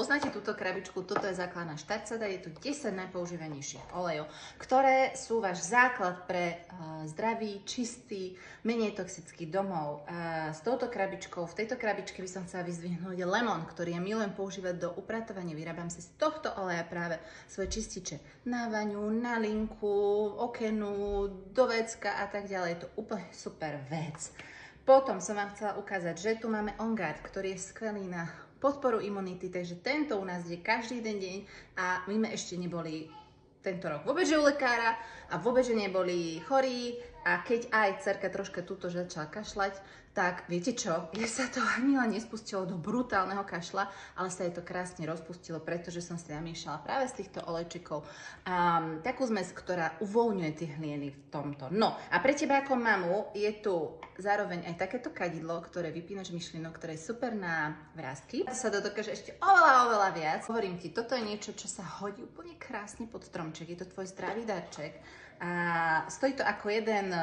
poznáte túto krabičku, toto je základná štartsada, je tu 10 najpoužívanejších olejov, ktoré sú váš základ pre zdravý, čistý, menej toxický domov. S touto krabičkou, v tejto krabičke by som chcela vyzdvihnúť lemon, ktorý ja milujem používať do upratovania. Vyrábam si z tohto oleja práve svoje čističe na vaňu, na linku, okenu, do vecka a tak ďalej. Je to úplne super vec. Potom som vám chcela ukázať, že tu máme On Guard, ktorý je skvelý na podporu imunity, takže tento u nás je každý jeden deň a my sme ešte neboli tento rok vôbec že u lekára a vôbec že neboli chorí a keď aj dcerka troška túto začala kašľať, tak viete čo, ja sa to ani len nespustilo do brutálneho kašla, ale sa jej to krásne rozpustilo, pretože som si namiešala práve z týchto olejčikov takú zmes, ktorá uvoľňuje tie hlieny v tomto. No a pre teba ako mamu je tu zároveň aj takéto kadidlo, ktoré vypínaš myšlienok, ktoré je super na vrásky. To sa to dokáže ešte oveľa viac. Hovorím ti, toto je niečo, čo sa hodí úplne krásne pod stromček. Je to tvoj zdravý darček a stojí to ako jeden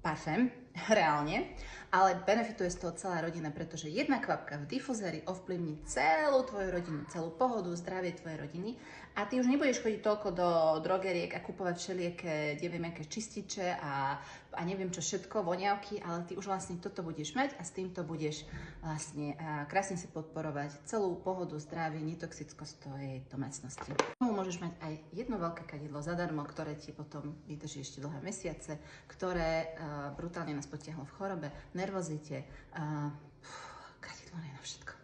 parfém, reálne, ale benefituje z toho celá rodina, pretože jedna kvapka v difuzéri ovplyvní celú tvoju rodinu, celú pohodu, zdravie tvojej rodiny a ty už nebudeš chodiť toľko do drogeriek a kupovať všelijaké, neviem, aké čističe a neviem čo všetko, voňavky, ale ty už vlastne toto budeš mať a s týmto budeš vlastne krásne si podporovať celú pohodu, zdravie, netoxickosť tvojej domácnosti. Môžeš mať aj jedno veľké kadidlo zadarmo, ktoré ti potom vydrží ešte dlhé mesiace, ktoré brutálne nás potiahlo v chorobe, nervozite. Kadidlo je na všetko.